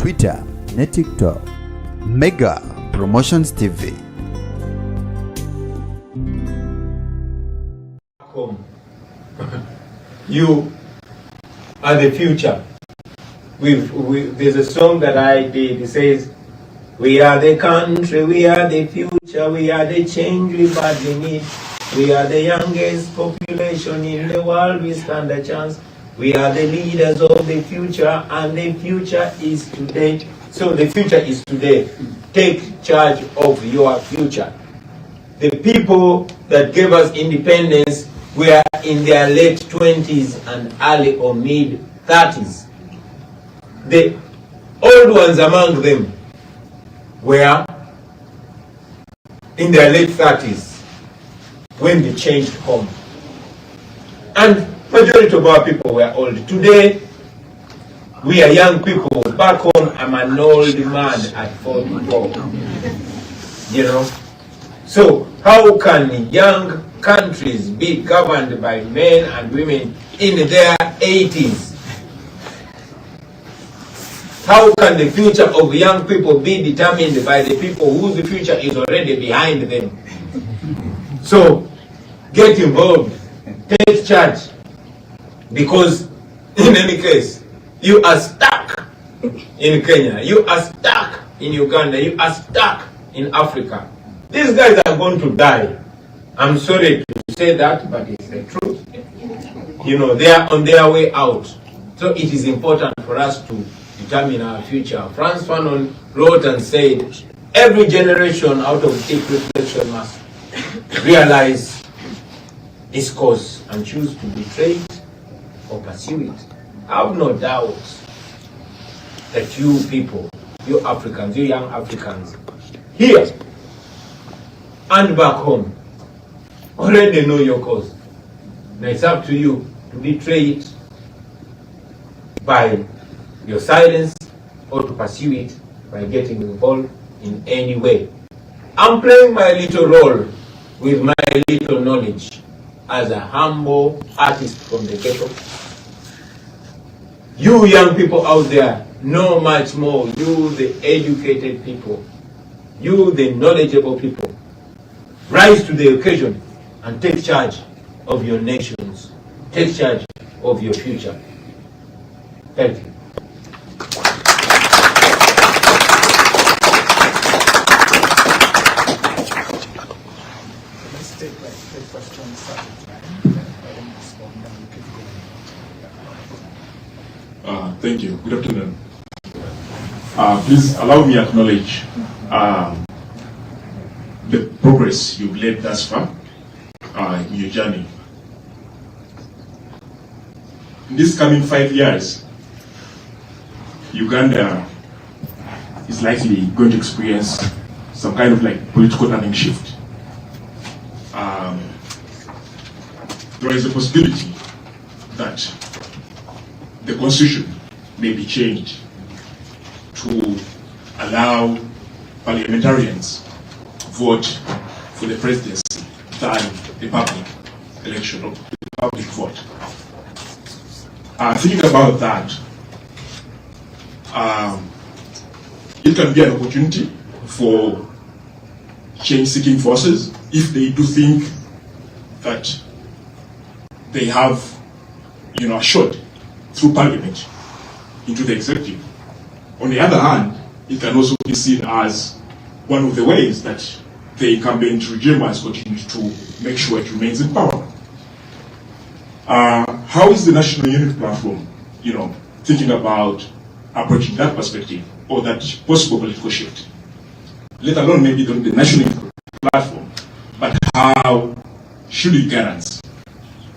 Twitter na TikTok. Mega Promotions TV. You are the future. There's a song that I did. It says, we are the country, we are the future, we are the change we badly need. We are the youngest population in the world, we stand a chance. We are the leaders of the future, and the future is today. So the future is today. Take charge of your future. The people that gave us independence were in their late 20s and early or mid 30s. The old ones among them were in their late 30s when they changed home. And majority of our people were old. Today, we are young people. Back home, I'm an old man at 44. You know? So, how can young countries be governed by men and women in their 80s? How can the future of young people be determined by the people whose future is already behind them? So, get involved, take charge, because in any case, you are stuck in Kenya, you are stuck in Uganda, you are stuck in Africa. These guys are going to die. I'm sorry to say that, but it's the truth. You know, they are on their way out. So it is important for us to determine our future. Franz Fanon wrote and said, every generation out of deep reflection must realize its cause and choose to betray it or pursue it. I have no doubt that you people, you Africans, you young Africans, here and back home, already know your cause. Now it's up to you to betray it by your silence or to pursue it by getting involved in any way. I'm playing my little role with my little knowledge as a humble artist from the ghetto. You young people out there know much more. You the educated people, you the knowledgeable people, rise to the occasion and take charge of your nations. Take charge of your future. Thank you. Let's take the questions. Thank you. Good afternoon. Please allow me to acknowledge the progress you've led thus far in your journey. In this coming 5 years, Uganda is likely going to experience some kind of like political turning shift. There is a possibility that the constitution may be changed to allow parliamentarians to vote for the presidency than the public election or the public vote. Thinking about that, it can be an opportunity for change-seeking forces if they do think that they have, a shot through parliament into the executive. On the other hand, it can also be seen as one of the ways that the incumbent regime has continued to make sure it remains in power. How is the National Unity Platform, thinking about approaching that perspective or that possible political shift? Let alone maybe the National Unity Platform, but how should Ugandans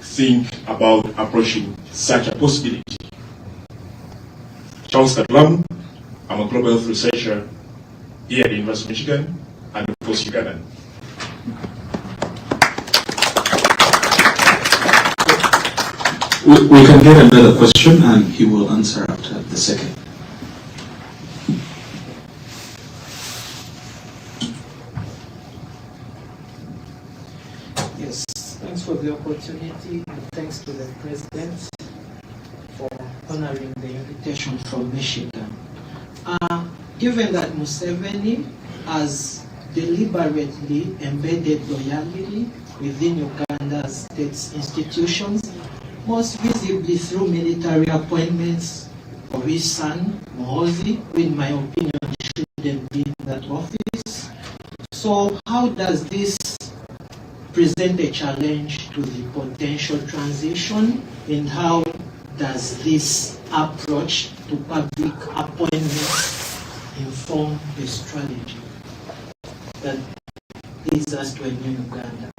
think about approaching such a possibility? Charles Katlam, I'm a global health researcher here at the University of Michigan, and of course Ugandan. We can get another question and he will answer after the second. Yes, thanks for the opportunity and thanks to the President for honoring the invitation from Michigan. given that Museveni has deliberately embedded loyalty within Uganda's state institutions, most visibly through military appointments of his son, Muhoozi, who in my opinion shouldn't be in that office. So how does this present a challenge to the potential transition, and how does this approach to public appointments inform the strategy that leads us to a new Uganda?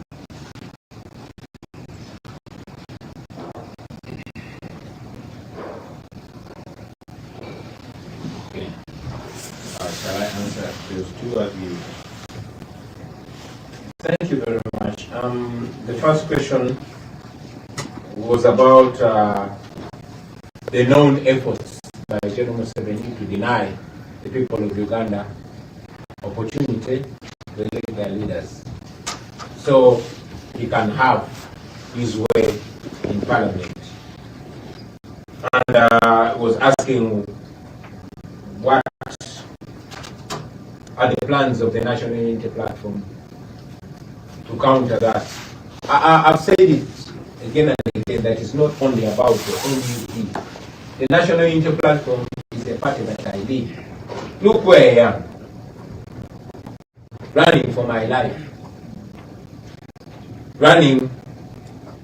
Okay. Shall I answer those two of you? Thank you very much. The first question was about the known efforts by General Museveni to deny the people of Uganda opportunity to elect their leaders, so he can have his way in Parliament. And was asking what are the plans of the National Unity Platform to counter that. I've said it again and again that it's not only about the NUP. The National Unity Platform is a party that I lead. Look where I am, running for my life, running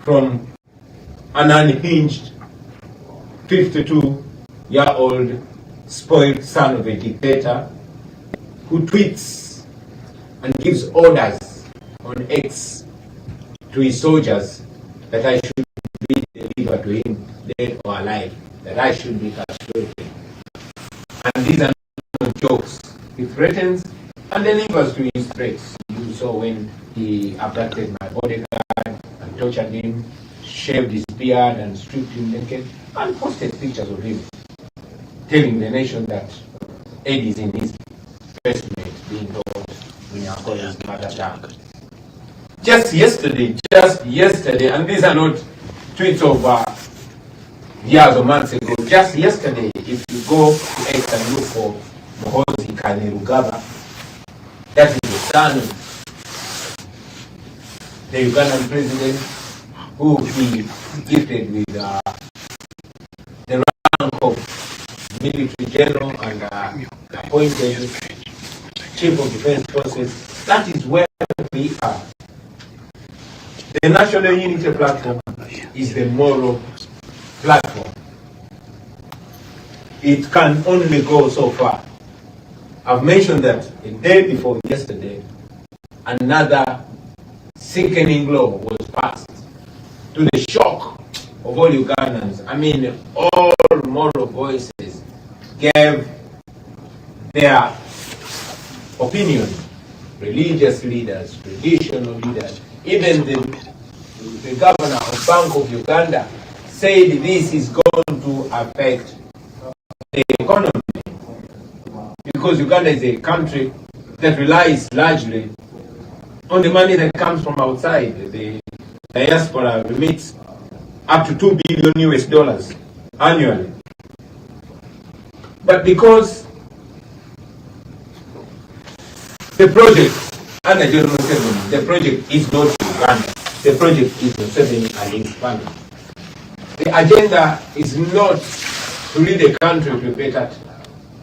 from an unhinged 52-year-old spoiled son of a dictator who tweets and gives orders on X to his soldiers that I should be delivered to him, dead or alive, that I should be castrated. And these are not jokes. He threatens and delivers to his threats. You saw when he abducted my bodyguard and tortured him, shaved his beard and stripped him naked, and posted pictures of him, telling the nation that Eddie is in his basement being told when you are calling his mother down. Just yesterday, and these are not tweets of years or months ago, just yesterday, if you go to X and look for Muhoozi Kainerugaba, that is the son of the Ugandan president, who he gifted with the rank of military general and appointed chief of defense forces. That is where we are. The National Unity Platform is the moral platform. It can only go so far. I've mentioned that a day before yesterday, another sickening law was passed, to the shock of all Ugandans. I mean, all moral voices gave their opinion. Religious leaders, traditional leaders, even the governor of Bank of Uganda said this is going to affect the economy, because Uganda is a country that relies largely on the money that comes from outside. The diaspora remits up to $2 billion US annually. But because the project under General Museveni, the project is not Uganda, the project is Museveni and his family. The agenda is not to lead the country to a better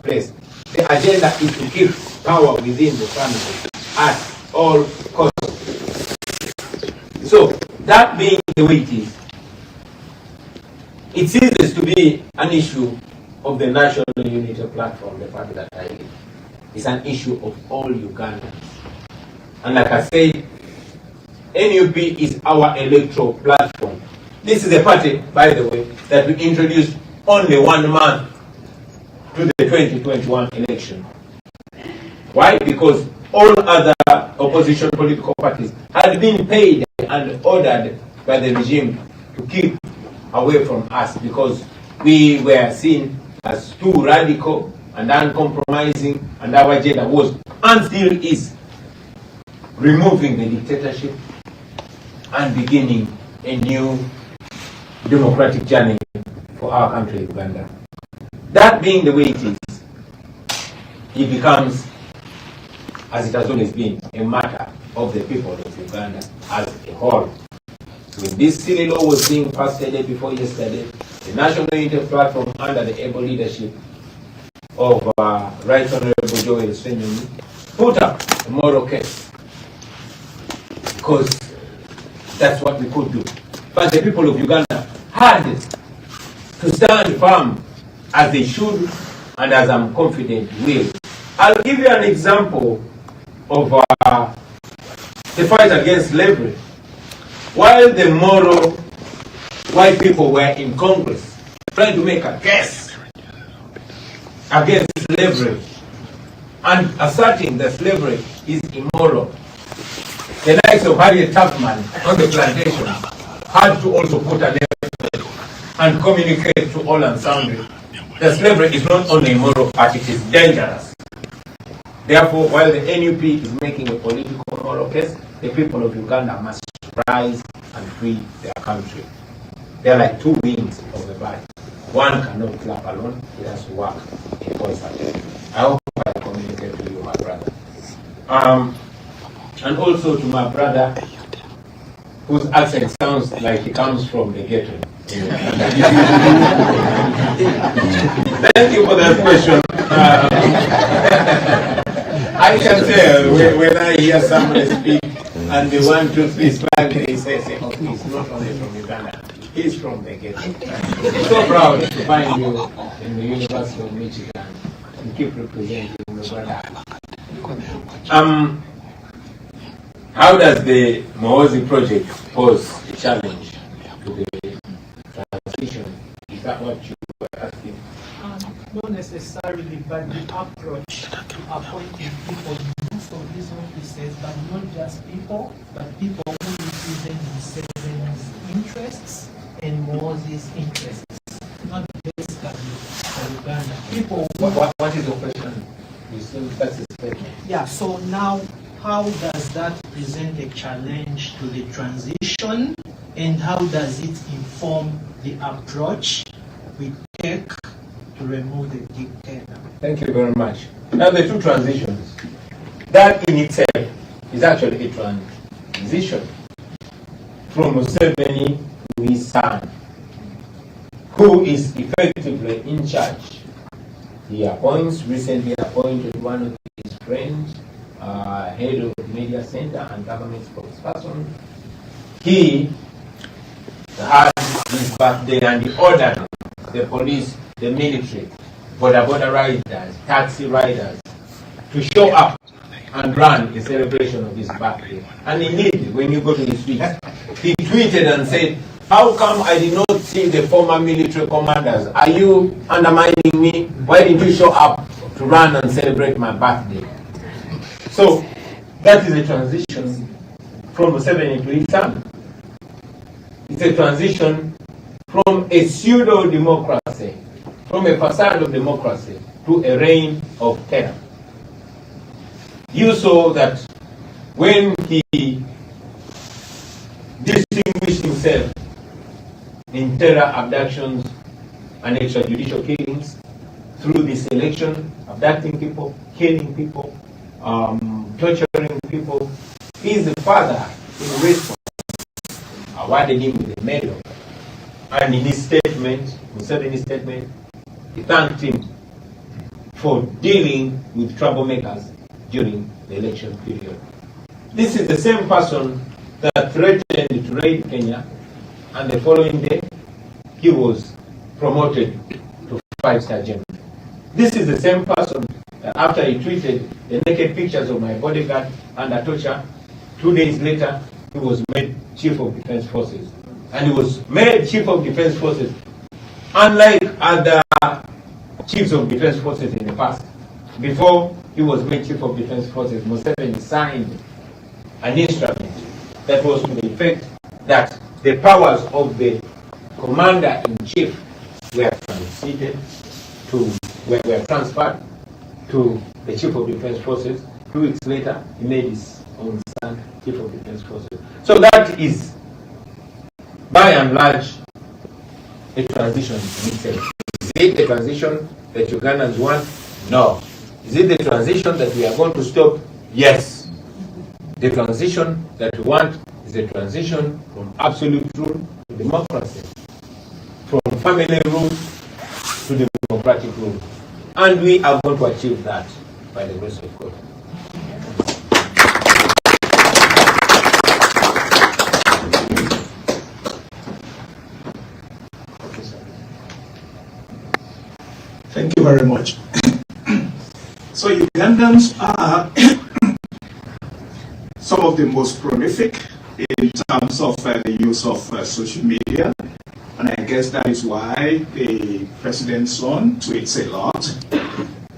place. The agenda is to keep power within the family at all costs. So, that being the way it ceases to be an issue of the National Unity Platform, the party that I lead. It's an issue of all Ugandans. And like I said, NUP is our electoral platform. This is a party, by the way, that we introduced only 1 month to the 2021 election. Why? Because all other opposition political parties had been paid and ordered by the regime to keep away from us, because we were seen as too radical and uncompromising, and our agenda was and still is removing the dictatorship and beginning a new democratic journey for our country, Uganda. That being the way it is, it becomes, as it has always been, a matter of the people of Uganda as a whole. When this silly law was being passed the day before yesterday, the National Unity Platform, under the able leadership of Right Honorable Joel Senyoni, put up a moral case, because that's what we could do. But the people of Uganda had to stand firm, as they should, and as I'm confident will. I'll give you an example of the fight against slavery. While the moral white people were in Congress trying to make a case against slavery and asserting that slavery is immoral, the likes of Harriet Tubman on the plantation had to also put an effort and communicate to all and sundry that slavery is not only immoral, but it is dangerous. Therefore, while the NUP is making a political moral case, the people of Uganda must rise and free their country. They are like two wings of a bird. One cannot clap alone, it has to work in concert. I hope I communicate to you, my brother. And also to my brother, whose accent sounds like he comes from the ghetto. Thank you for that question. I can tell when I hear somebody speak and the 1, 2, 3 slang, they say, oh, he's not only from Uganda, he's from the ghetto. I'm so proud to find you in the University of Michigan and keep representing the brother. How does the Maozi project pose a challenge to the transition? Is that what you were asking? Not necessarily, but the approach to appointing people in most of these offices, but not just people, but people who represent Museveni's interests and Moses' interests, not basically for Uganda. People. What is your question? You still that's a statement. Yeah. So now, how does that present a challenge to the transition, and how does it inform the approach we take to remove the dictator? Thank you very much. Now the two transitions. That in itself is actually a transition from Museveni to his son, who is effectively in charge. He recently appointed one of his friends, head of the media center and government spokesperson. He had his birthday and he ordered the police, the military, border riders, taxi riders to show up and run a celebration of his birthday. And indeed, when you go to his tweet, he tweeted and said, how come I did not see the former military commanders? Are you undermining me? Why didn't you show up to run and celebrate my birthday? So that is a transition from Museveni to his son. It's a transition from a pseudo-democracy, from a facade of democracy, to a reign of terror. You saw that when he distinguished himself in terror abductions and extrajudicial killings through this election, abducting people, killing people, torturing people, he's the father in response, awarded him with a medal. And in his statement, Museveni's statement, he thanked him for dealing with troublemakers during the election period. This is the same person that threatened to raid Kenya, and the following day, he was promoted to 5-star general. This is the same person that after he tweeted the naked pictures of my bodyguard under torture, 2 days later, he was made Chief of Defense Forces. And he was made Chief of Defense Forces, unlike other Chiefs of Defense Forces in the past. Before he was made Chief of Defense Forces, Museveni signed an instrument that was to the effect that the powers of the Commander-in-Chief were transferred to the Chief of Defense Forces. 2 weeks later, he made his own son Chief of Defense Forces. So that is, by and large, a transition in itself. Is it a transition that Ugandans want? No. Is it the transition that we are going to stop? Yes. The transition that we want is the transition from absolute rule to democracy, from family rule to democratic rule. And we are going to achieve that by the grace of God. Thank you very much. So Ugandans are some of the most prolific in terms of the use of social media. And I guess that is why the president's son tweets a lot.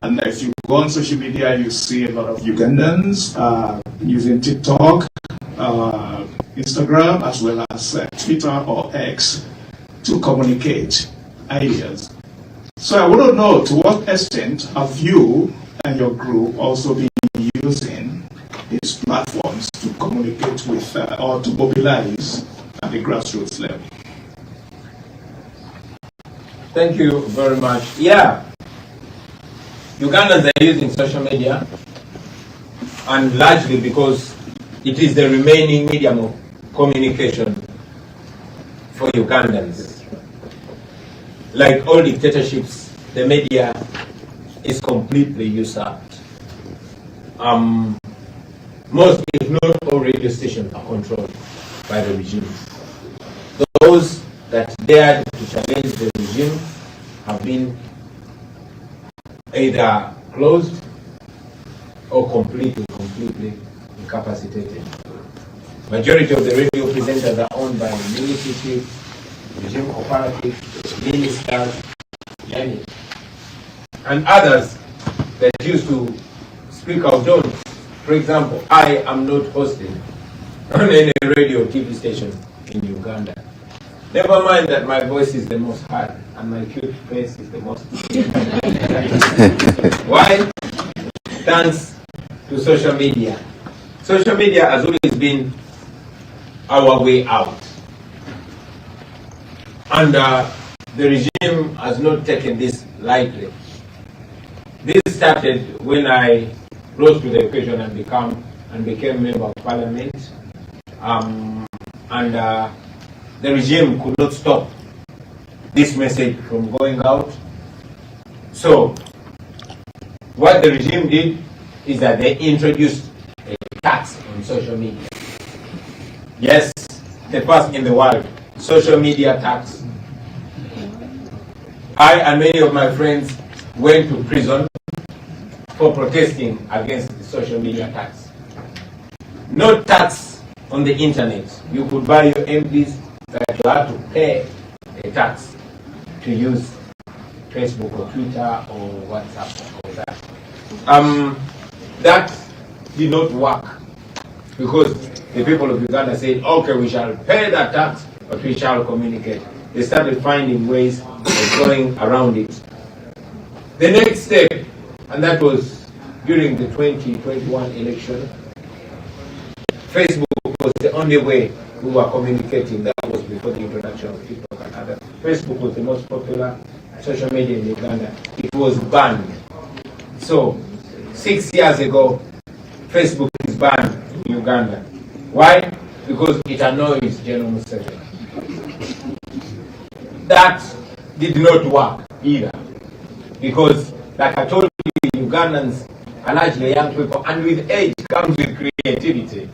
And if you go on social media, you see a lot of Ugandans using TikTok, Instagram, as well as Twitter or X to communicate ideas. So I want to know, to what extent have you and your group also been using these platforms to communicate with or to mobilize at the grassroots level? Thank you very much. Yeah, Ugandans are using social media, and largely because it is the remaining medium of communication for Ugandans. Like all dictatorships, the media is completely usurped. Most, if not all, radio stations are controlled by the regime. Those that dared to challenge the regime have been either closed or completely incapacitated. Majority of the radio presenters are owned by military, regime operatives, ministers, and others that used to speak out on. For example, I am not hosted on any radio or TV station in Uganda. Never mind that my voice is the most heard and my cute face is the most. Why? Thanks to social media. Social media has always been our way out. And the regime has not taken this lightly. This started when I rose to the occasion and became member of parliament. The regime could not stop this message from going out. So what the regime did is that they introduced a tax on social media. Yes, the first in the world, social media tax. I and many of my friends went to prison for protesting against the social media tax. No tax on the internet. You could buy your MPs, but you had to pay a tax to use Facebook or Twitter or WhatsApp or that. That did not work because the people of Uganda said, okay, we shall pay that tax, but we shall communicate. They started finding ways of going around it. The next step, and that was during the 2021 election, Facebook was the only way we were communicating. That was before the introduction of TikTok and others. Facebook was the most popular social media in Uganda. It was banned. So 6 years ago, Facebook is banned in Uganda. Why? Because it annoys General Museveni. That did not work either. Because, like I told you, Ugandans are largely young people, and with age comes with creativity.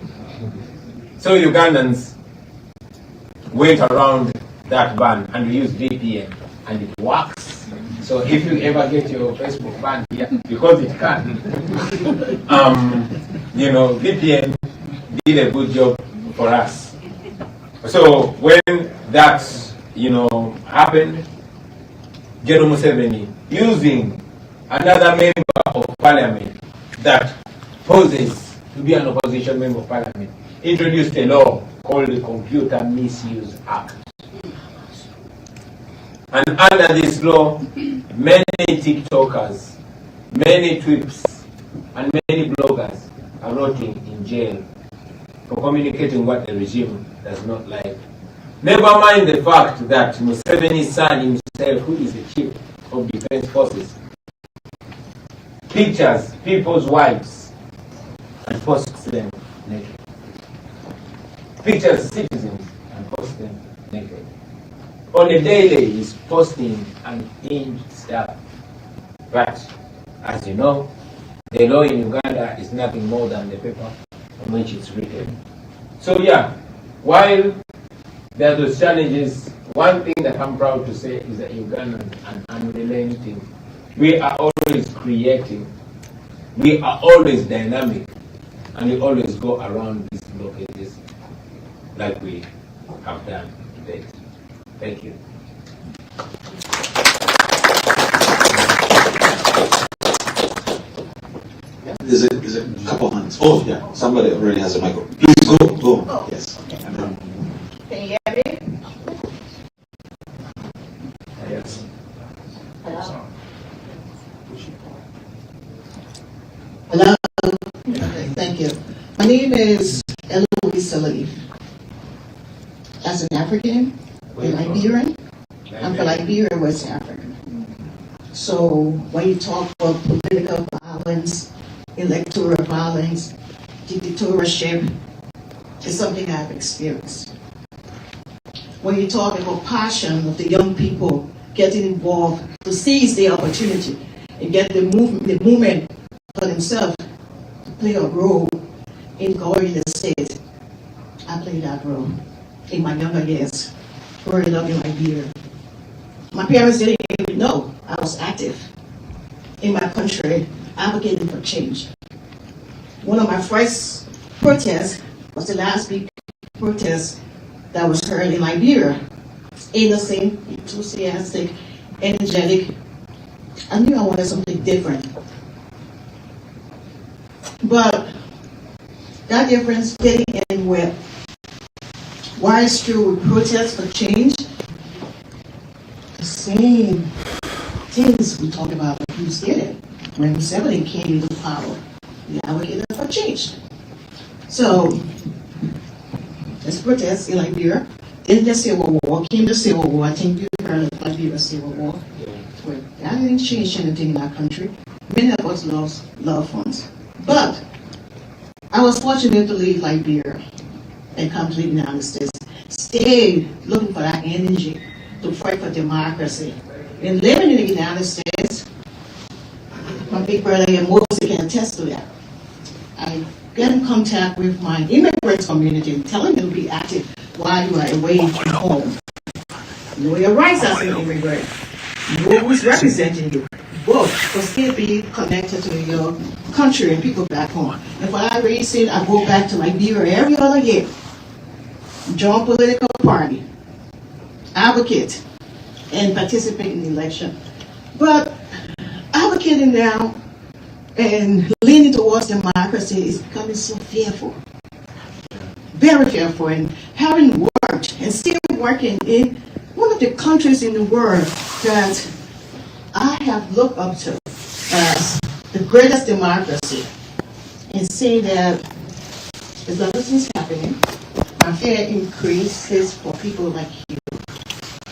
So Ugandans went around that ban and we used VPN, and it works. So if you ever get your Facebook banned here, because it can, VPN did a good job for us. So when that, happened, General Museveni, using another member of parliament that poses to be an opposition member of parliament, introduced a law called the Computer Misuse Act. And under this law, many TikTokers, many tweets, and many bloggers are rotting in jail for communicating what the regime does not like. Never mind the fact that Museveni's son himself, who is the chief of defense forces, he pictures people's wives and posts them naked. Pictures citizens and posts them naked. On a daily, he's posting unhinged stuff. But, as you know, the law in Uganda is nothing more than the paper on which it's written. So yeah, while there are those challenges, one thing that I'm proud to say is that Uganda are unrelenting. We are always creating. We are always dynamic. And we always go around these blockages like we have done today. Thank you. There's a couple hands. Oh, yeah, somebody already has a microphone. Please go. Oh. Yes. Can you hear me? Yes. Hello? Hello. Okay, thank you. My name is Eloise Salif. As an African, a Liberian, I'm from Liberia, West Africa. So when you talk about political violence, electoral violence, dictatorship, it's something I've experienced. When you talk about passion of the young people getting involved to seize the opportunity and get the movement for themselves to play a role in growing the state, I played that role in my younger years, growing up in Liberia. My parents didn't even know I was active in my country, advocating for change. One of my first protests was the last big protest that was heard in Liberia. Innocent, enthusiastic, energetic. I knew I wanted something different. But that difference getting in with why it's true we protest for change, the same things we talk about when Bruce did it. When Museveni came into power, we advocated for change. So, let's protest in Liberia. In the Civil War, came the Civil War. I think you heard of Liberia Civil War. That didn't change anything in our country. Many of us lost loved ones. But I was fortunate to leave Liberia and come to the United States. Stayed looking for that energy to fight for democracy. And living in the United States, my big brother and Moses can attest to that. I get in contact with my immigrant community and telling them to be active while you are away from home. Know your rights as an immigrant. Know who's representing you. Both, but still be connected to your country and people back home. And for that reason, I go back to Liberia every other year. Join political party, advocate, and participate in the election. But advocating now and leaning towards democracy is becoming so fearful. Very fearful. And having worked and still working in one of the countries in the world that I have looked up to as the greatest democracy, and seeing that there's a lot of things happening, my fear increases for people like you,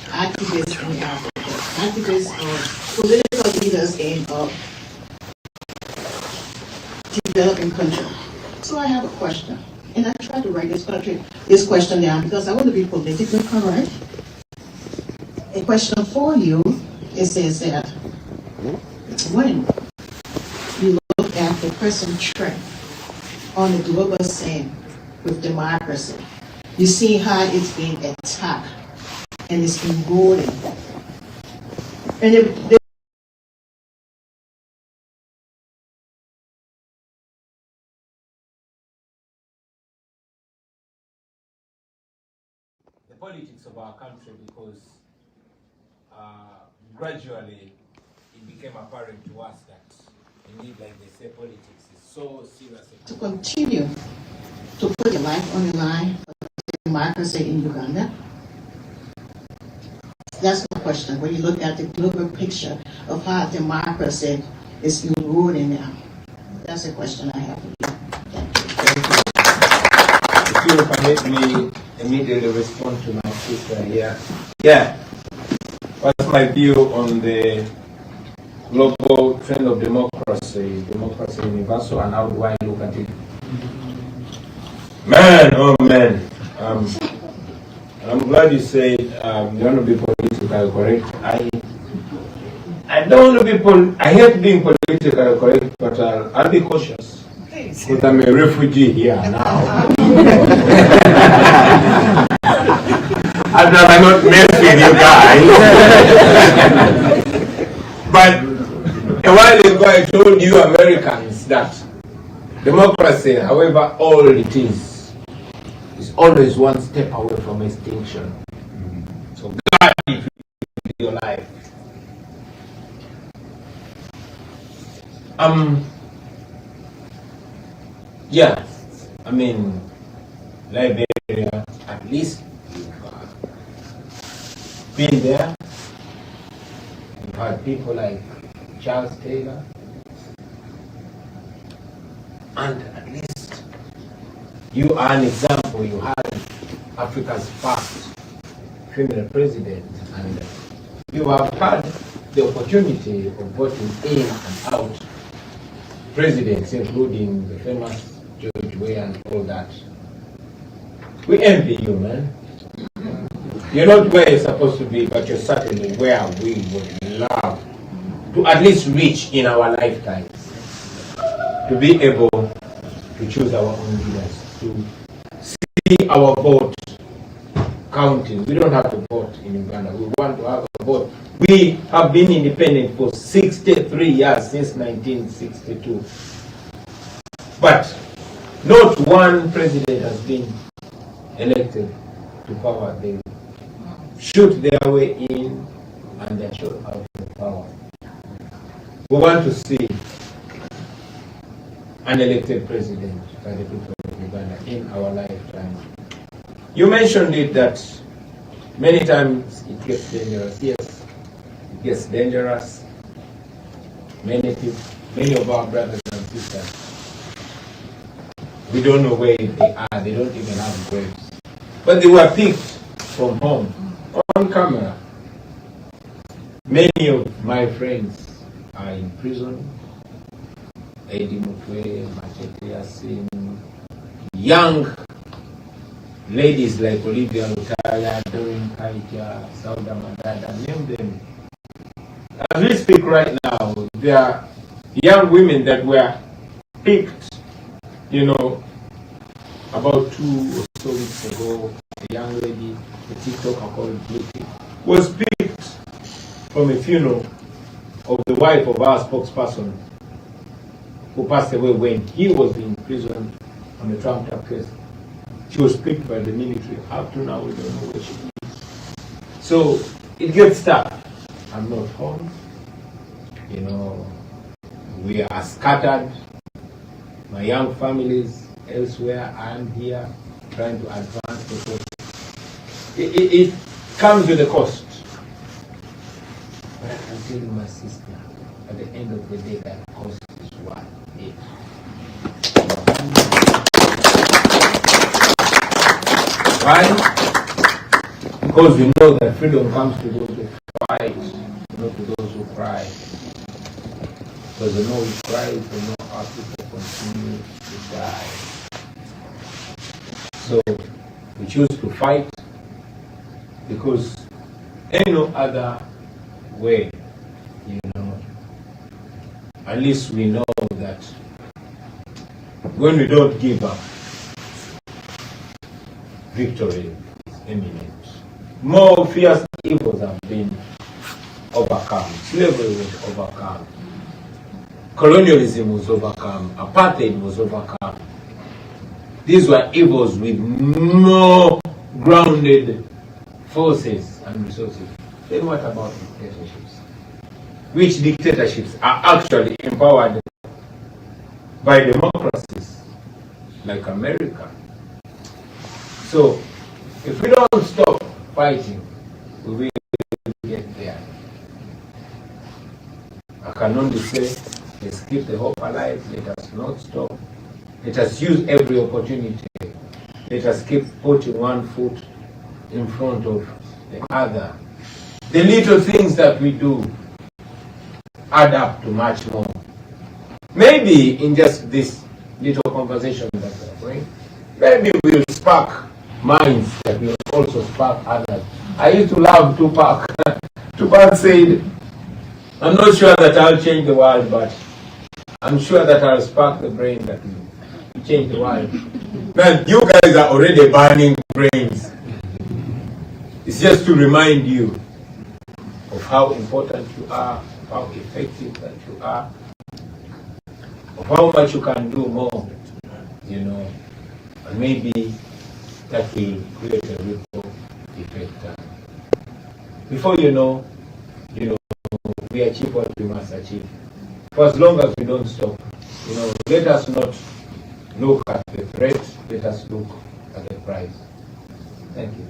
activists in Africa, activists or political leaders in developing countries. So I have a question, and I try to write this question down because I want to be politically correct. A question for you is that when you look at the present trend on the global scene with democracy, you see how it's being attacked and it's been growing. And the politics of our country, because gradually it became apparent to us that indeed, like they say, politics is so serious. to continue to put your life on the line for democracy in Uganda? That's the question. When you look at the global picture of how democracy is eroding now, that's the question I have for you. If you permit me immediately respond to my sister here. Yeah. What's my view on the global trend of democracy democracy universal, and how do I look at it? Man, oh man. I'm glad you said you want to be politically correct. I don't want to be I hate being politically correct, but I'll be cautious. Because I'm a refugee here now. I'd rather not mess with you guys. But a while ago I told you Americans that democracy, however old it is always one step away from extinction. So guard it with your life. Yeah, I mean, Liberia, at least you've been there. You've had people like Charles Taylor, and at least you are an example. You had Africa's first female president, and you have had the opportunity of voting in and out presidents, including the famous George Weah and all that. We envy you, man. You're not where you're supposed to be, but you're certainly where we would love to at least reach in our lifetimes. To be able to choose our own leaders, to see our vote counting. We don't have to vote in Uganda. We want to have a vote. We have been independent for 63 years, since 1962. But not one president has been elected to power. They shoot their way in and they're shot out of power. We want to see an elected president by the people of Uganda in our lifetime. You mentioned it that many times it gets dangerous. Yes, it gets dangerous. Many of our brothers and sisters, we don't know where they are. They don't even have graves. But they were picked from home on camera. Many of my friends are in prison. Eddie Mutwe, Machete Yasin, young ladies like Olivia Lutaya, Doreen Kaija, Sauda Madada, name them. As we speak right now, there are young women that were picked, about 2 or so weeks ago. A young lady, a TikToker called Beauty, was picked from a funeral of the wife of our spokesperson who passed away when he was in prison on a trumped up case. She was picked by the military. Up to now, we don't know where she is. So it gets tough. I'm not home. We are scattered. My young families elsewhere. I'm here trying to advance the cause. It comes with a cost. But I can tell you, my sister, at the end of the day, that cost is worth it. Why? Because we know that freedom comes to those who fight, not to those who cry. Because the more we cry, the more our people continue to die. So we choose to fight because there ain't no other way, At least we know that when we don't give up, victory is imminent. More fierce evils have been overcome. Slavery was overcome. Colonialism was overcome. Apartheid was overcome. These were evils with more grounded forces and resources. Then what about dictatorships? Which dictatorships are actually empowered by democracies like America. So if we don't stop fighting, we will get there. I can only say, let's keep the hope alive. Let us not stop. Let us use every opportunity. Let us keep putting one foot in front of the other. The little things that we do add up to much more. maybe in just this little conversation that we're having, maybe we'll spark minds that will also spark others. I used to love Tupac. Tupac said, I'm not sure that I'll change the world, but I'm sure that I'll spark the brain that will change the world. Man, you guys are already burning brains. It's just to remind you of how important you are, how effective that you are, of how much you can do more, you know, and maybe that will create a ripple effect. Before you know, we achieve what we must achieve. For as long as we don't stop, let us not look at the threat, let us look at the prize. Thank you.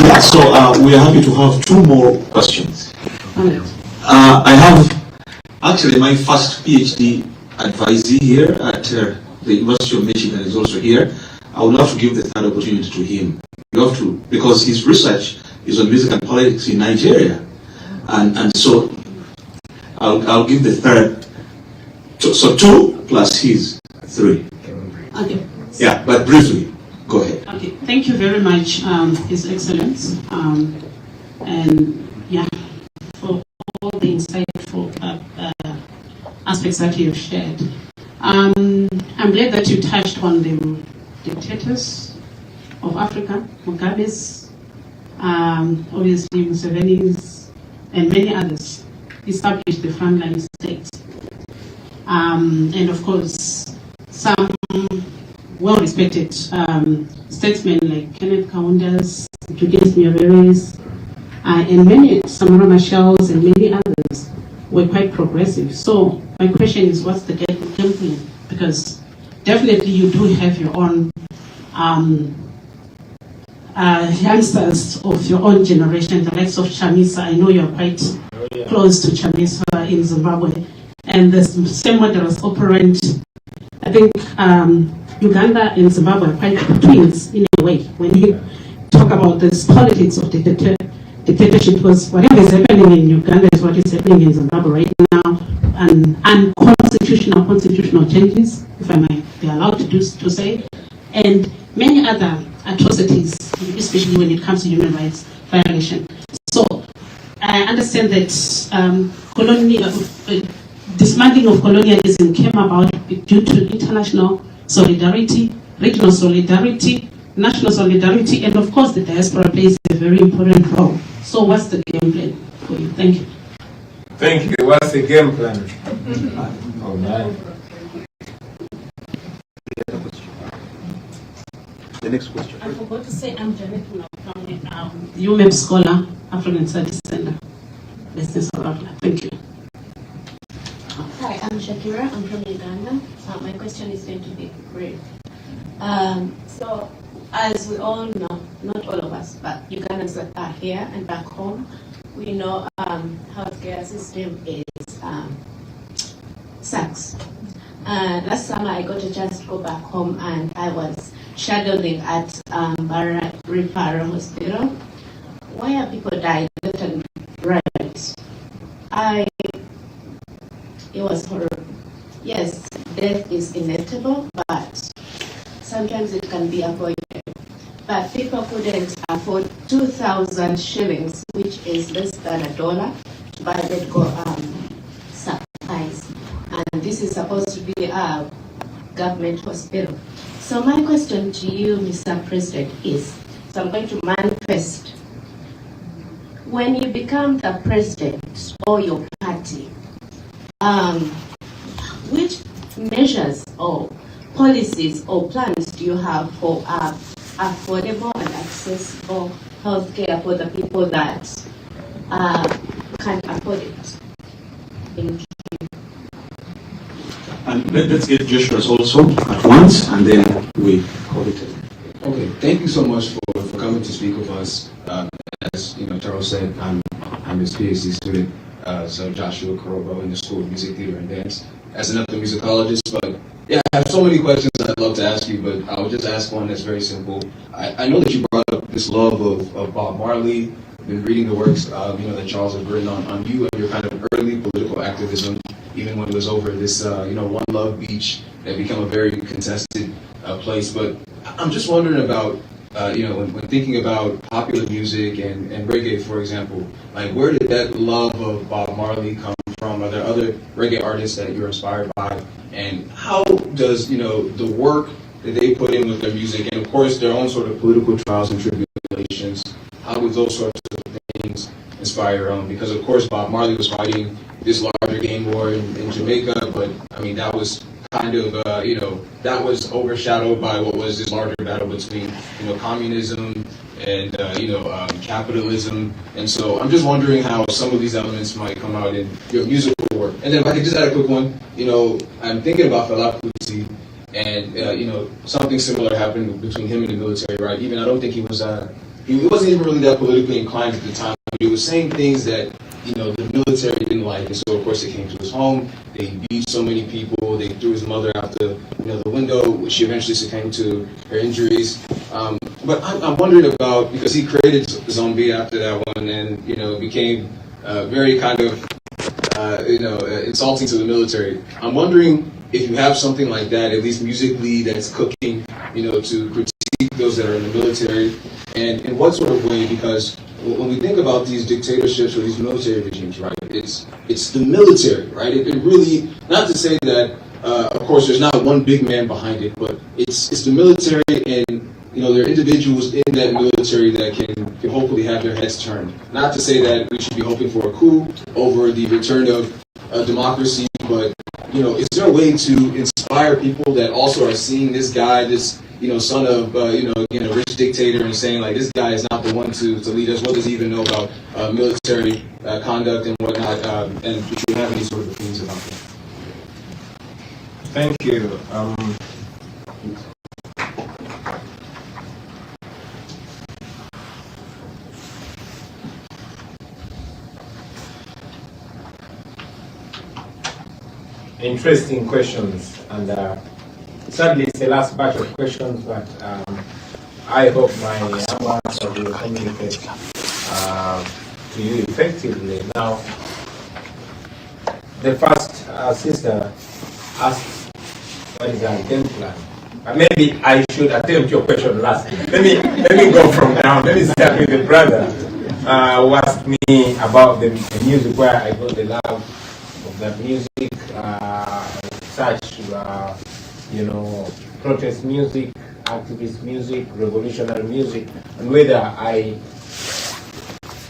Yeah, so we are happy to have two more questions. I have actually my first PhD advisee here at the University of Michigan is also here. I would love to give the third opportunity to him. You have to, because his research is on music and politics in Nigeria. And so I'll give the third. So 2 plus his 3. Okay. Yeah, but briefly, go ahead. Okay, thank you very much, His Excellence, and yeah, for all the insightful aspects that you have shared. I'm glad that you touched on the dictators of Africa, Mugabe's, obviously Museveni's, and many others established the frontline states. And of course, some well-respected statesmen like Kenneth Kaunda's, Julius Nyerere, and many Samora Machel's and many others were quite progressive. So my question is, what's the game plan? Because definitely you do have your own youngsters of your own generation, the likes of Chamisa. I know you're quite close to Chamisa in Zimbabwe. And the same model was operant. I think Uganda and Zimbabwe are quite twins in a way. When you talk about this politics of dictatorship, because whatever is happening in Uganda is what is happening in Zimbabwe right now, and constitutional changes, if I might be allowed to say, and many other atrocities, especially when it comes to human rights violation. So I understand that dismantling of colonialism came about due to international solidarity, regional solidarity, national solidarity, and of course the diaspora plays a very important role. So what's the game plan for you? Thank you. Thank you. What's the game plan? All right. The next question. I forgot to say I'm Janet from UMEP Scholar, African Studies Center, Western South Africa. Thank you. Hi, I'm Shakira. I'm from Uganda. My question is going to be brief. So, as we all know, not all of us, but Ugandans that are here and back home, we know healthcare system is sucks. Last summer, I got a chance to go back home, and I was shadowing at Barra Referral Hospital. Why are people dying left and right? It was horrible. Yes, death is inevitable, but sometimes it can be avoided. But people couldn't afford 2,000 shillings, which is less than $1, to buy medical supplies. And this is supposed to be a government hospital. So my question to you, Mr. President, is, so I'm going to manifest. When you become the president or your party, which measures or policies or plans do you have for affordable and accessible healthcare for the people that can't afford it? Thank you. And let's get Joshua's also at once, and then we call it. Okay, thank you so much for coming to speak with us. As Taro said, I'm his PhD student, so Joshua Karobo in the School of Music, Theater, and Dance, as an ethnomusicologist. But yeah, I have so many questions I'd love to ask you, but I'll just ask one that's very simple. I know that you brought up this love of Bob Marley, been reading the works, that Charles has written on you and your kind of early political activism, even when it was over this, One Love Beach that became a very contested place. But I'm just wondering about, when thinking about popular music and reggae, for example, like where did that love of Bob Marley come from? Are there other reggae artists that you're inspired by? And how does, the work that they put in with their music, and of course their own sort of political trials and tribulations, how do those sorts of things inspire your own? Because of course Bob Marley was fighting this larger gang war in Jamaica, but I mean that was kind of, that was overshadowed by what was this larger battle between, communism and, capitalism. And so I'm just wondering how some of these elements might come out in your musical work. And then if I could just add a quick one, I'm thinking about Fela Kuti, and, something similar happened between him and the military, right? Even I don't think he wasn't even really that politically inclined at the time, but he was saying things that, the military didn't like. And so, of course, they came to his home, they beat so many people, they threw his mother out the window, which she eventually succumbed to her injuries. But I'm wondering about, because he created Zombie after that one, and, became very kind of, insulting to the military. I'm wondering if you have something like that, at least musically, that's cooking, to critique those that are in the military, and in what sort of way? Because when we think about these dictatorships or these military regimes, right, it's the military, right? It really, not to say that, of course, there's not one big man behind it, but it's the military, and there are individuals in that military that can hopefully have their heads turned. Not to say that we should be hoping for a coup over the return of democracy, but is there a way to inspire people that also are seeing this guy, this son of again a rich dictator, and saying like this guy is not the one to lead us? What does he even know about military conduct and whatnot? And do you have any sort of opinions about that? Thank you. Interesting questions, and sadly it's the last batch of questions, but I hope my answer will communicate to you effectively. Now, the first sister asked, what is our game plan? Maybe I should attempt your question last. Let me go from down. Let me start with the brother who asked me about the music, where I got the love of that music, such protest music, activist music, revolutionary music, and whether I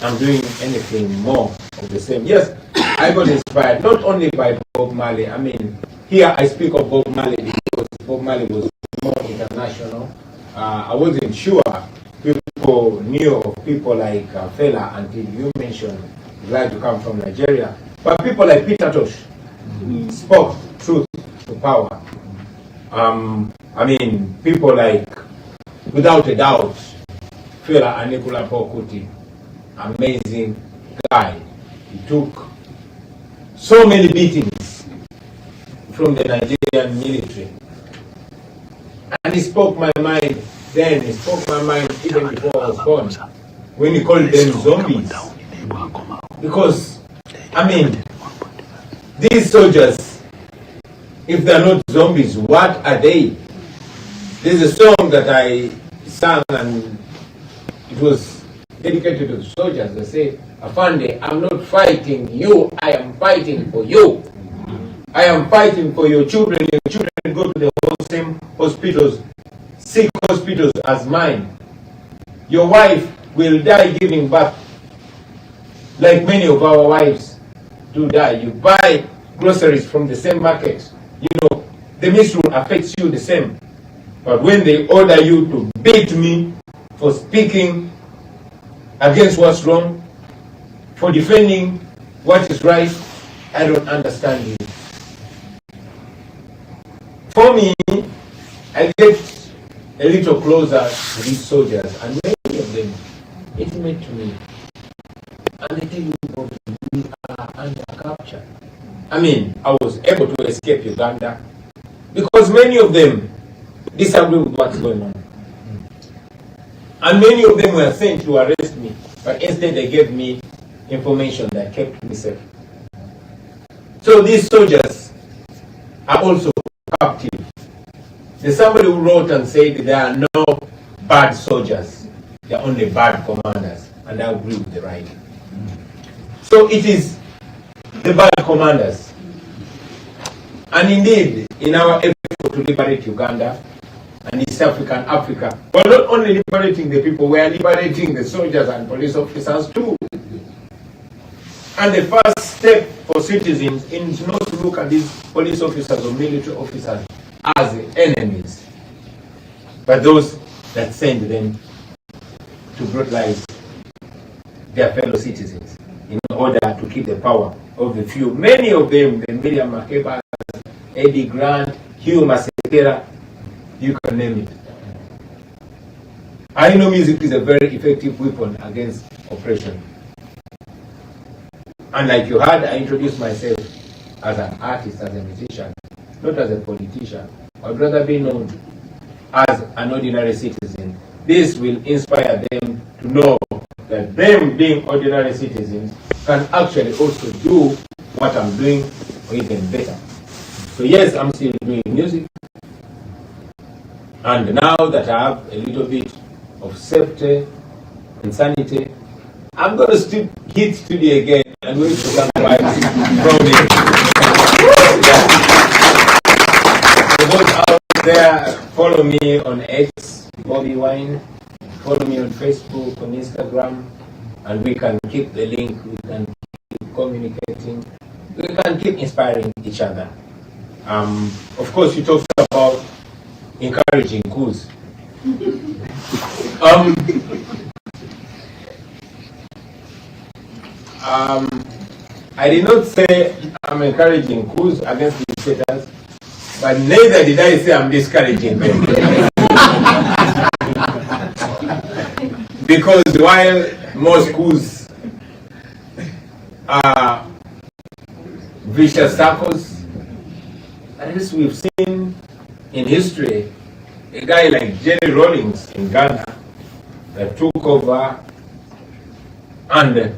am doing anything more of the same. Yes, I got inspired not only by Bob Marley. I mean, here I speak of Bob Marley because Bob Marley was more international. I wasn't sure people knew of people like Fela until you mentioned glad to come from Nigeria. But people like Peter Tosh spoke truth to power. I mean, people like, without a doubt, Fela Anikulapo Kuti, amazing guy. He took so many beatings from the Nigerian military. And he spoke my mind then, he spoke my mind even before I was born, when he called them zombies. Because, I mean, these soldiers, if they're not zombies, what are they? There's a song that I sang, and it was dedicated to the soldiers. They say, Afande, I'm not fighting you, I am fighting for you. I am fighting for your children. Your children go to the same hospitals, sick hospitals as mine. Your wife will die giving birth, like many of our wives do die. You buy groceries from the same market. The misrule affects you the same. But when they order you to beat me for speaking against what's wrong, for defending what is right, I don't understand you. For me, I get a little closer to these soldiers, and many of them intimate to me. And they tell you, we are under capture. I mean, I was able to escape Uganda because many of them disagree with what's going on. And many of them were sent to arrest me but instead they gave me information that kept me safe. So these soldiers are also captive. There's somebody who wrote and said there are no bad soldiers, there are only bad commanders, and I agree with the writing. So it is the bad commanders. And indeed, in our effort to liberate Uganda and East Africa, we're not only liberating the people, we are liberating the soldiers and police officers too. And the first step for citizens is not to look at these police officers or military officers as enemies, but those that send them to brutalize their fellow citizens in order to keep the power of the few. Many of them, the Miriam Makeba, Eddie Grant, Hugh Masekela, you can name it. I know music is a very effective weapon against oppression. And like you heard, I introduced myself as an artist, as a musician, not as a politician. I'd rather be known as an ordinary citizen. This will inspire them to know that them being ordinary citizens can actually also do what I'm doing or even better. So yes, I'm still doing music. And now that I have a little bit of safety and sanity, I'm going to hit studio again and wait for some vibes from me. For those out there, follow me on X, Bobi Wine. Follow me on Facebook, on Instagram, and we can keep the link, we can keep communicating, we can keep inspiring each other. Of course, you talked about encouraging coups. I did not say I'm encouraging coups against dictators, but neither did I say I'm discouraging them. Because while most coups are vicious circles, at least we've seen in history a guy like Jerry Rawlings in Ghana that took over and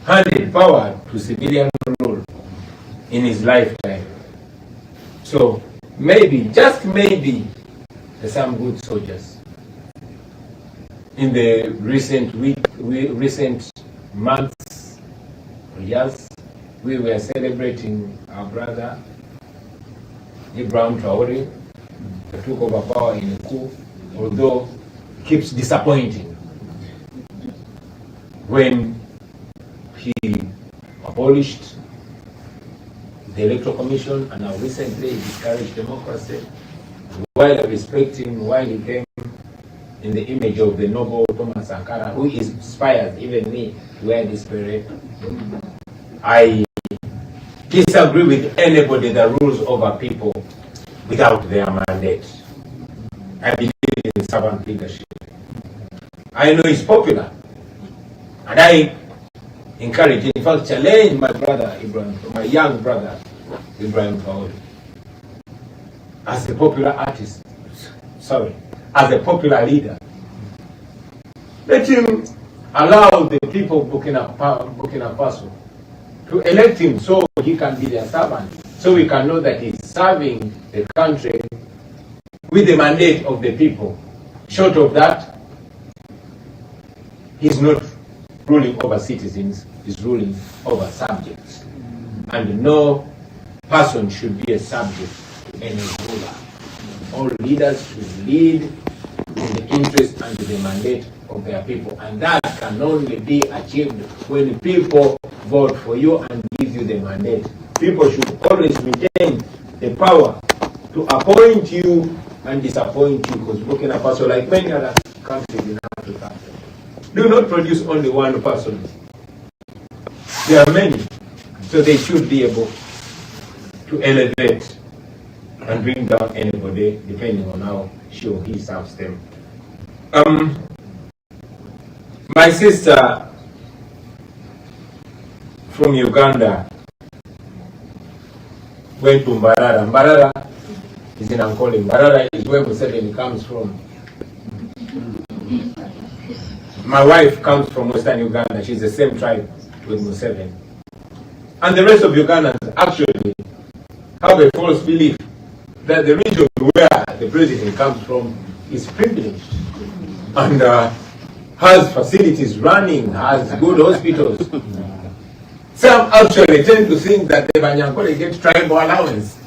handed power to civilian rule in his lifetime. So maybe, just maybe, there's some good soldiers. In the recent months or years, we were celebrating our brother Ibrahim Traore, who took over power in a coup, although it keeps disappointing when he abolished the Electoral Commission and now recently discouraged democracy, while respecting, while he came in the image of the noble Thomas Sankara, who inspires even me to wear this parade. I disagree with anybody that rules over people without their mandate. I believe in servant leadership. I know it's popular, and I encourage, in fact, challenge my brother Ibrahim, my young brother Ibrahim Traore, as a popular artist, as a popular leader. Let him allow the people of Burkina Faso to elect him so he can be their servant, so we can know that he's serving the country with the mandate of the people. Short of that, he's not ruling over citizens, he's ruling over subjects. And no person should be a subject to any ruler. All leaders should lead in the interest and the mandate of their people. And that can only be achieved when people vote for you and give you the mandate. People should always retain the power to appoint you and disappoint you, because Burkina Faso, like many other countries in Africa, do not produce only one person. There are many. So they should be able to elevate and bring down anybody depending on how she or he serves them. My sister from Uganda went to Mbarara. Mbarara is in Ankole. Mbarara is where Museveni comes from. My wife comes from Western Uganda. She's the same tribe with Museveni. And the rest of Ugandans actually have a false belief that the region where the president comes from is privileged and has facilities running, has good hospitals. Some actually tend to think that the Banyankole get tribal allowance.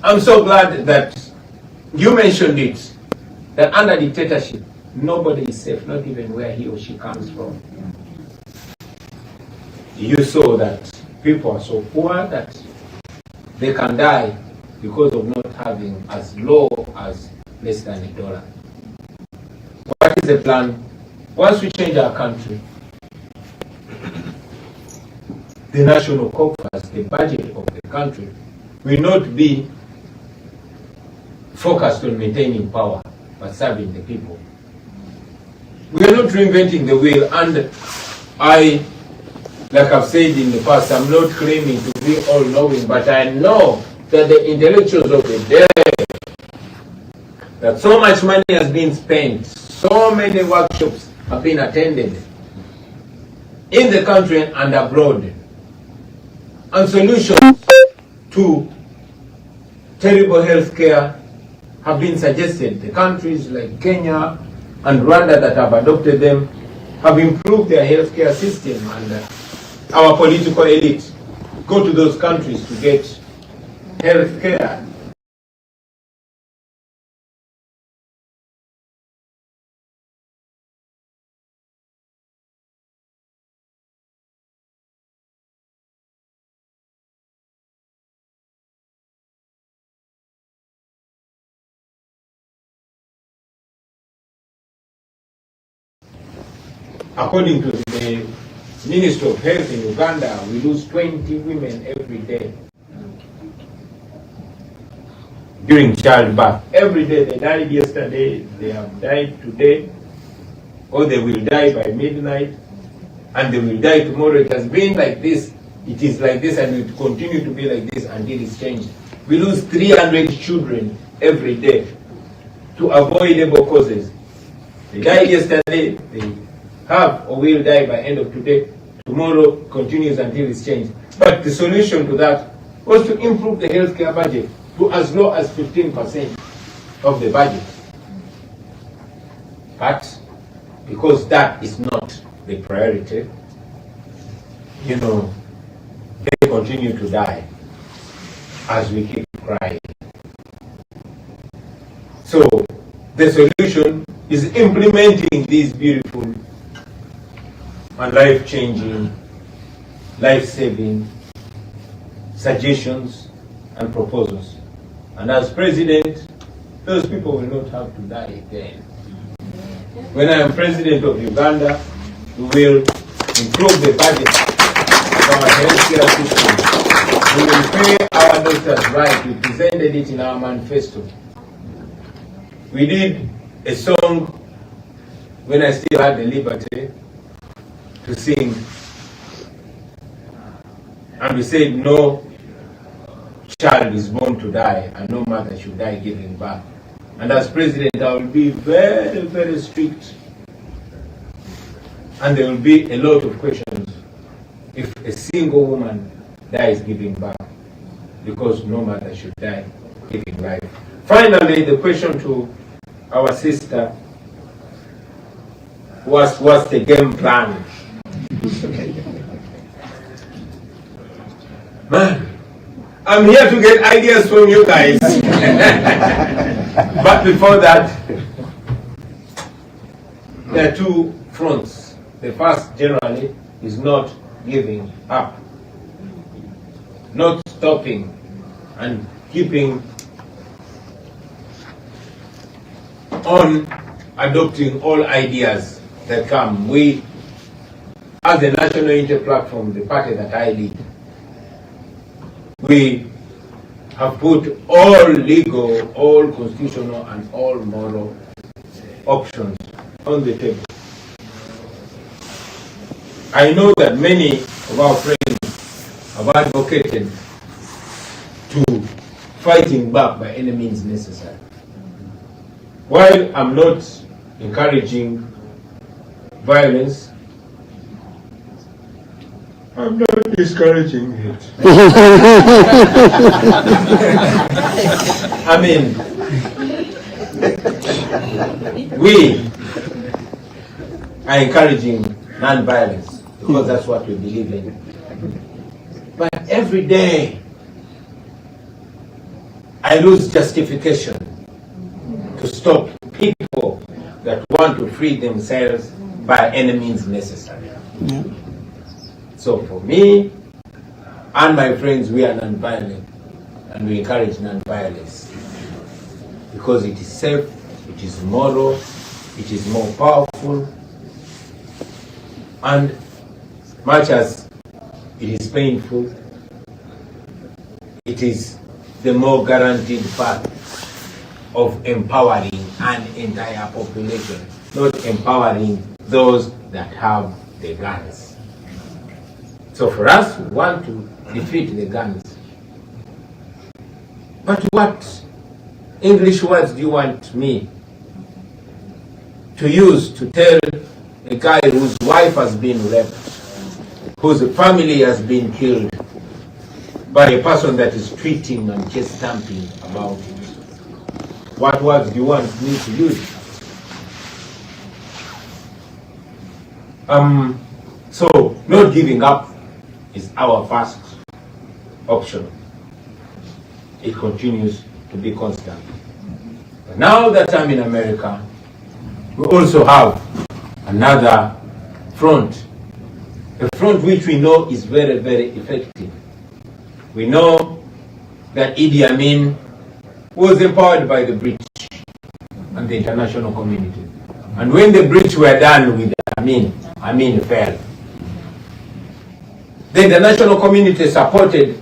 I'm so glad that you mentioned it, that under dictatorship, nobody is safe, not even where he or she comes from. You saw that people are so poor that they can die because of not having as low as less than $1. What is the plan? Once we change our country, the national corpus, the budget of the country, will not be focused on maintaining power, but serving the people. We are not reinventing the wheel, and like I've said in the past, I'm not claiming to be all-knowing, but I know that the intellectuals of the day, that so much money has been spent, so many workshops have been attended in the country and abroad, and solutions to terrible health care have been suggested. The countries like Kenya and Rwanda that have adopted them have improved their healthcare system, and our political elite go to those countries to get health care. According to the Ministry of Health in Uganda, we lose 20 women every day during childbirth. Every day. They died yesterday, they have died today, or they will die by midnight, and they will die tomorrow. It has been like this, it is like this, and it will continue to be like this until it's changed. We lose 300 children every day to avoidable causes. They died yesterday, they have or will die by end of today. Tomorrow continues until it's changed. But the solution to that was to improve the healthcare budget to as low as 15% of the budget. But because that is not the priority, they continue to die as we keep crying. So the solution is implementing these beautiful and life-changing, life-saving suggestions and proposals. And as president, those people will not have to die again. When I am president of Uganda, we will improve the budget of our healthcare system. We will pay our doctors right. We presented it in our manifesto. We did a song when I still had the liberty to sing, and we said no child is born to die and no mother should die giving birth. And as president, I will be very, very strict, and there will be a lot of questions if a single woman dies giving birth, because no mother should die giving life. Finally, the question to our sister was, what's the game plan? Man, I'm here to get ideas from you guys. But before that, there are two fronts. The first, generally, is not giving up, not stopping, and keeping on adopting all ideas that come. We, as the National Unity Platform, the party that I lead, we have put all legal, all constitutional, and all moral options on the table. I know that many of our friends have advocated to fighting back by any means necessary. While I'm not encouraging violence, I'm not discouraging it. I mean, we are encouraging non-violence because that's what we believe in. But every day, I lose justification to stop people that want to free themselves by any means necessary. Yeah. So for me and my friends, we are non-violent and we encourage non-violence because it is safe, it is moral, it is more powerful, and much as it is painful, it is the more guaranteed path of empowering an entire population, not empowering those that have the guns. So for us, we want to defeat the guns. But what English words do you want me to use to tell a guy whose wife has been raped, whose family has been killed by a person that is tweeting and chest stamping about it? What words do you want me to use? So not giving up is our first option. It continues to be constant. But now that I'm in America, we also have another front, a front which we know is very, very effective. We know that Idi Amin was empowered by the British and the international community. And when the British were done with Amin, Amin fell. The international community supported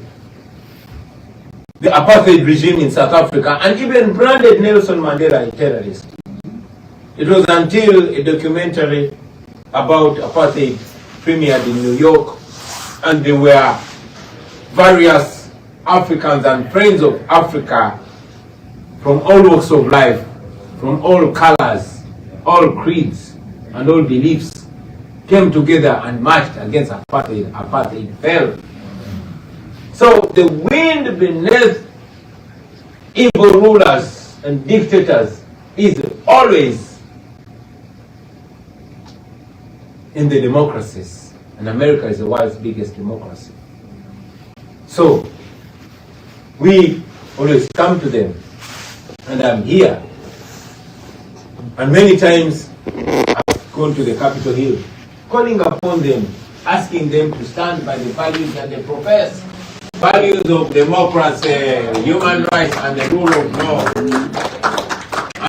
the apartheid regime in South Africa and even branded Nelson Mandela a terrorist. It was until a documentary about apartheid premiered in New York, and there were various Africans and friends of Africa from all walks of life, from all colors, all creeds, and all beliefs came together and marched against apartheid. Apartheid fell. So the wind beneath evil rulers and dictators is always in the democracies, and America is the world's biggest democracy. So we always come to them, and I'm here. And many times I've gone to the Capitol Hill, calling upon them, asking them to stand by the values that they profess. Values of democracy, human rights, and the rule of law.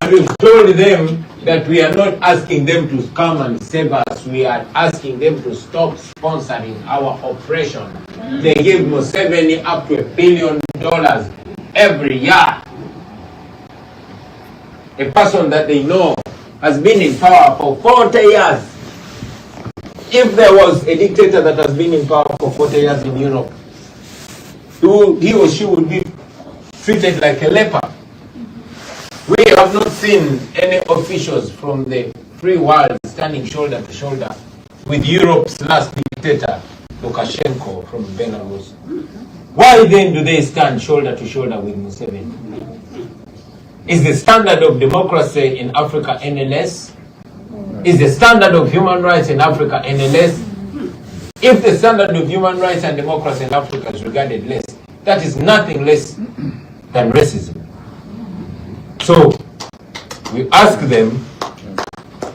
And we've told them that we are not asking them to come and save us. We are asking them to stop sponsoring our oppression. They give Museveni up to $1 billion every year. A person that they know has been in power for 40 years. If there was a dictator that has been in power for 40 years in Europe, he or she would be treated like a leper. We have not seen any officials from the free world standing shoulder to shoulder with Europe's last dictator, Lukashenko from Belarus. Why then do they stand shoulder to shoulder with Museveni? Is the standard of democracy in Africa any less? Is the standard of human rights in Africa any less? If the standard of human rights and democracy in Africa is regarded less, that is nothing less than racism. So we ask them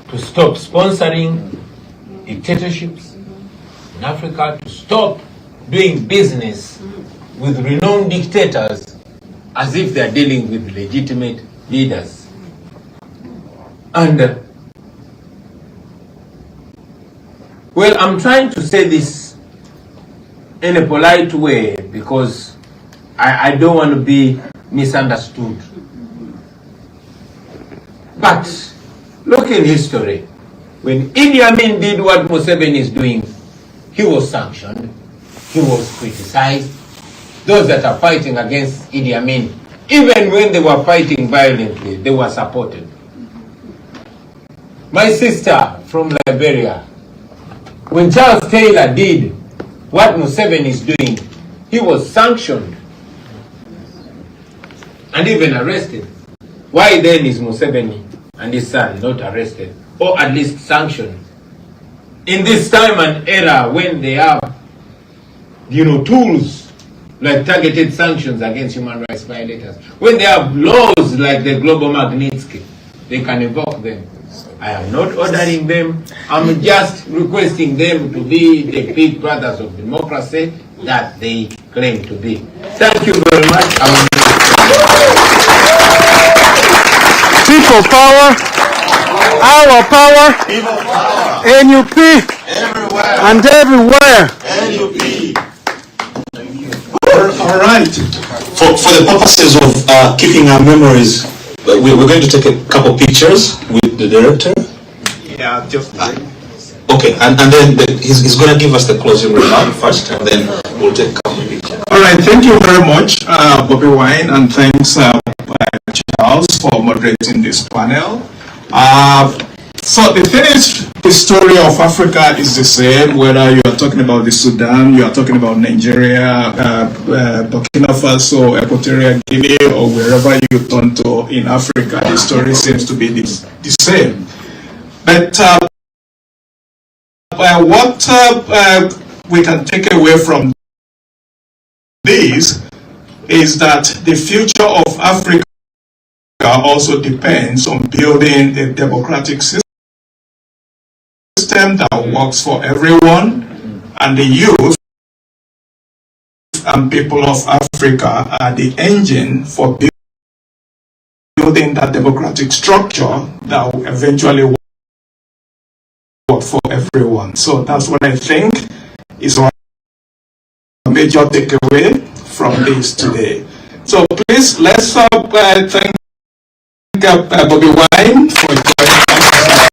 to stop sponsoring dictatorships in Africa, to stop doing business with renowned dictators as if they're dealing with legitimate leaders. And well, I'm trying to say this in a polite way because I don't want to be misunderstood. But look in history. When Idi Amin did what Museveni is doing, he was sanctioned, he was criticized. Those that are fighting against Idi Amin, even when they were fighting violently, they were supported. My sister from Liberia, when Charles Taylor did what Museveni is doing, he was sanctioned and even arrested. Why then is Museveni and his son not arrested, or at least sanctioned? In this time and era when they have, tools like targeted sanctions against human rights violators, when they have laws like the Global Magnitsky, they can evoke them. I am not ordering them. I'm just requesting them to be the big brothers of democracy that they claim to be. Thank you very much. People power, our power, NUP, Everywhere. and everywhere. NUP. All right. For the purposes of keeping our memories, we're going to take a couple pictures with the director. Yeah, just Okay, and then he's going to give us the closing remark first, and then we'll take a couple pictures. all right. Thank you very much, Bobi Wine, and thanks, Charles, for moderating this panel. So the thing is, the story of Africa is the same, whether you are talking about the Sudan, you are talking about Nigeria, Burkina Faso, Equatorial Guinea, or wherever you turn to in Africa, the story seems to be the same. But what we can take away from this is that the future of Africa also depends on building a democratic system that works for everyone, and the youth and people of Africa are the engine for building that democratic structure that will eventually work for everyone. So that's what I think is our major takeaway from this today. So please, let's thank Bobi Wine for joining us.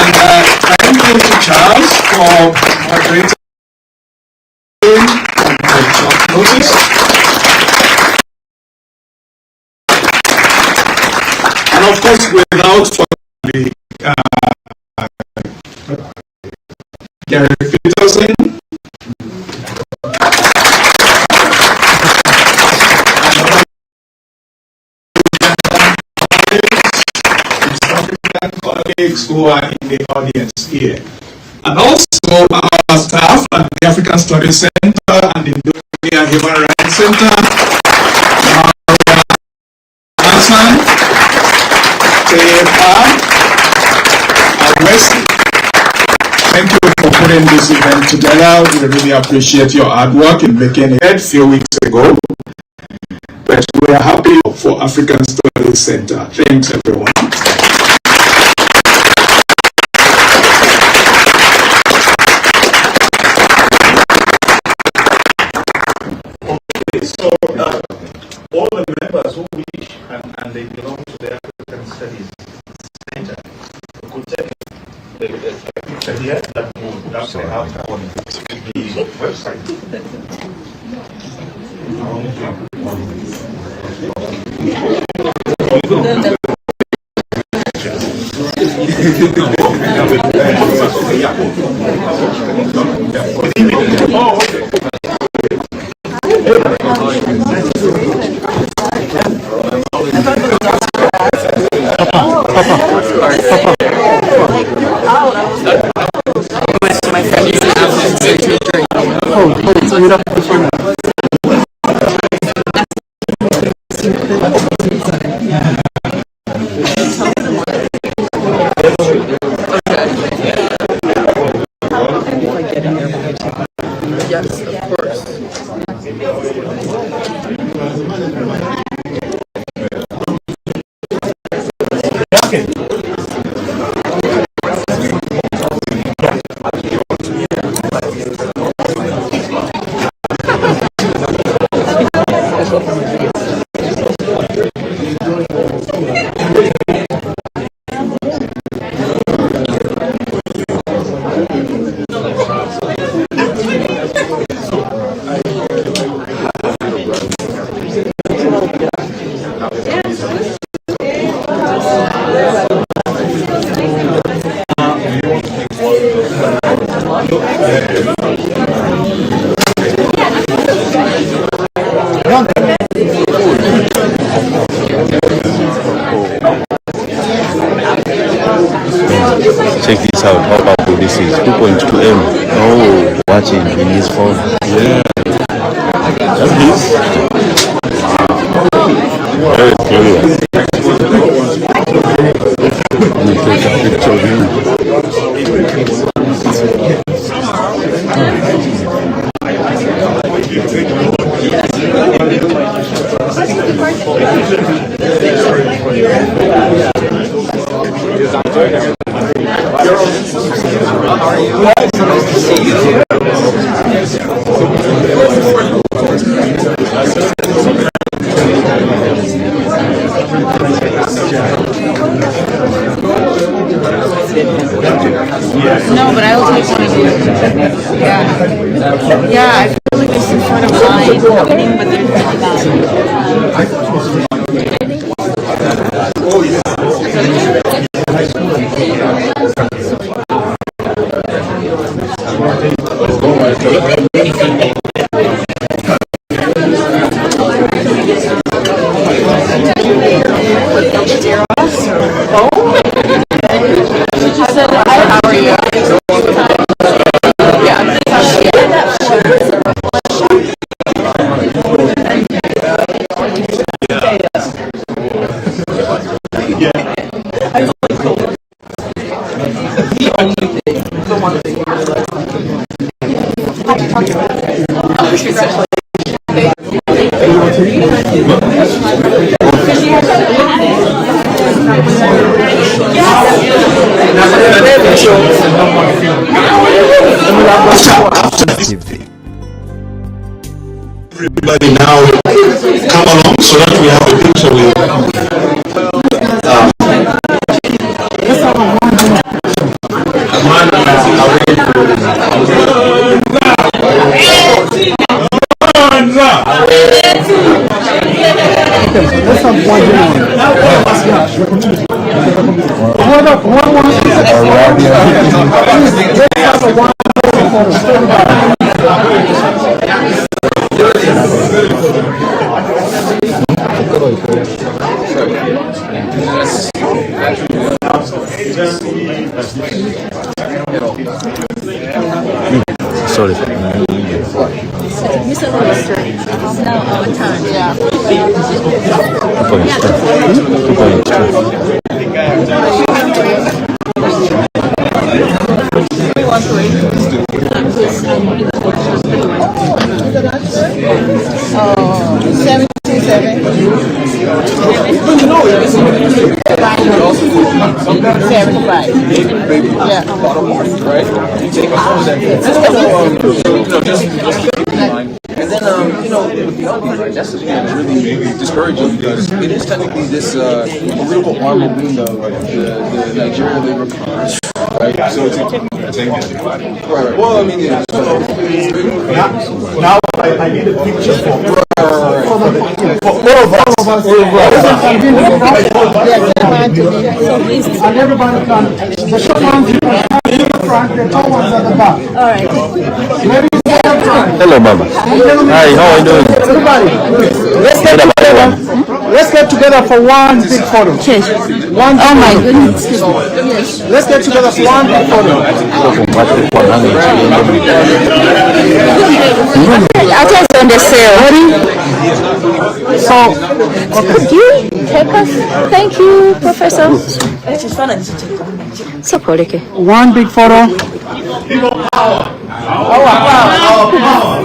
And thank you to Charles for moderating on short notice. And of course, without further Gary Peterson, colleagues who are in the audience here, and also our staff at the African Studies Center and the Indonesia Human Rights Center, Hassan, Wesley. Thank you for putting this event together. We really appreciate your hard work in making it a few weeks ago. But we are happy for African Studies Center. Thanks, everyone. So, all the members who wish and they belong to the African Studies Center could take the picture here that would actually have on the website. Oh, okay. Yes, of course. That's how powerful this is. 2.2M. Oh, watching in his phone. Yeah. That's this. Very clear. Let me take a picture of him. No, but I will take one of you. Yeah. Yeah, I feel like there's some sort of line happening, but there's Everybody now come along so that we have a picture with Sorry. Mr. Minister, it's now our turn. Yeah. And then, that's really discouraging because it is technically this political arm of the Nigerian Labor Congress, right? So it's right. Well, I mean, yeah. Now I need a picture for all of us. And everybody can. The short ones in the front, the tall ones at the back. All right. Hello, Mama. Hi, how are you doing? Everybody, let's get together for one big photo. One. Oh my goodness. Yes. Let's get together for one big photo. I'll just on the sale. Ready? So, Could you take us? Thank you, Professor. So one big photo. People power.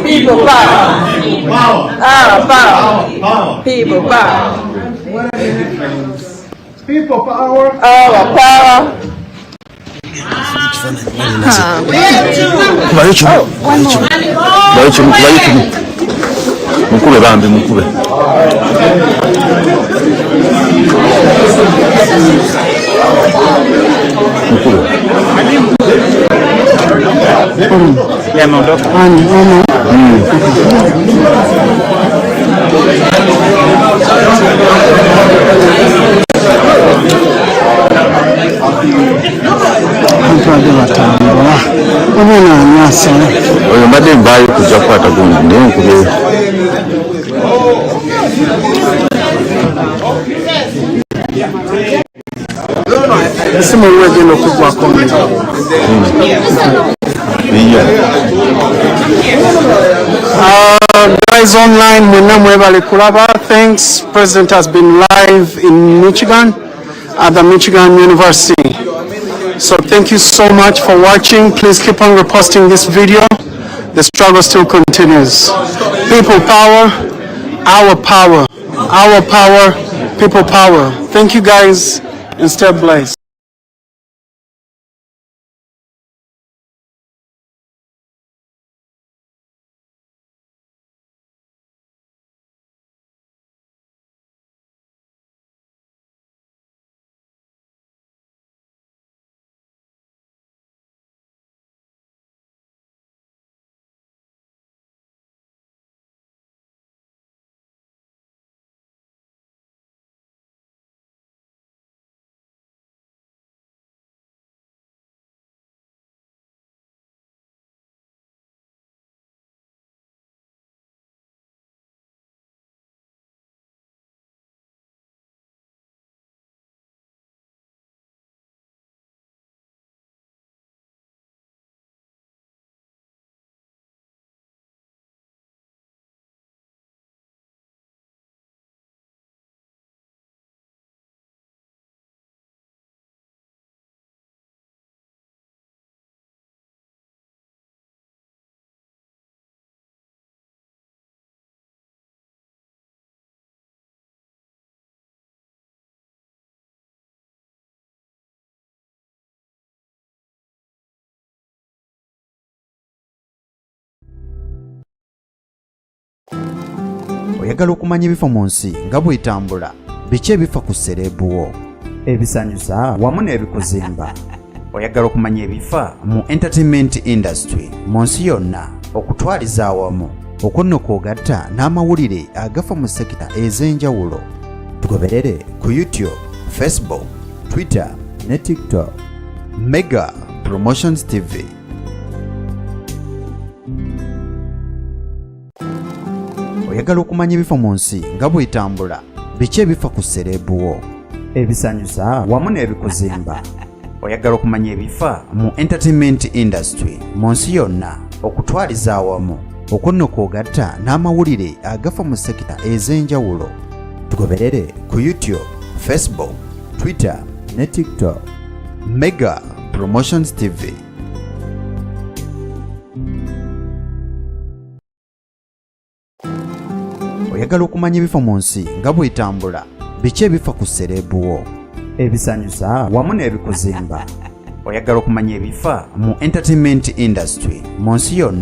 People power. People power. People power. Power. Mukube bambi mukube. Oyo mbadde mbaayo kujja kukwata gundi naye nkubye. essimu wegenda okugwako. Guys online, mwenna mwebale kulaba. Thanks. President has been live in Michigan at the Michigan University. So thank you so much for watching. Please keep on reposting this video. The struggle still continues. People power, our power. Our power, people power. Thank you guys and stay blessed. Oyagala okumanya ebifa mu nsi nga bw'etambula, biki ebifa ku serebuwo, ebisanyusa wamu n'ebikuzimba. Oyagala okumanya ebifa mu entertainment industry mu nsi yonna, okutwaliza awamu, okunnoka ogatta n'amawulire agafa mu sekita ez'enjawulo. Tugoberere ku YouTube, Facebook, Twitter ne TikTok. Mega Promotions TV. Oyagala okumanya ebifa mu nsi nga bw'etambula, biki ebifa ku serebuwo, ebisanyusa wamu n'ebikuzimba. Oyagala okumanya ebifa mu entertainment industry mu nsi yonna, okutwaliza awamu, okunnoka ogatta n'amawulire agafa mu sekita ez'enjawulo. Tugoberere ku YouTube, Facebook, Twitter ne TikTok. Mega Promotions TV. Oyagala okumanya ebifa mu nsi nga bw'etambula, biki ebifa ku serebuwo, ebisanyusa wamu n'ebikuzimba. Oyagala okumanya ebifa mu entertainment industry mu nsi yonna,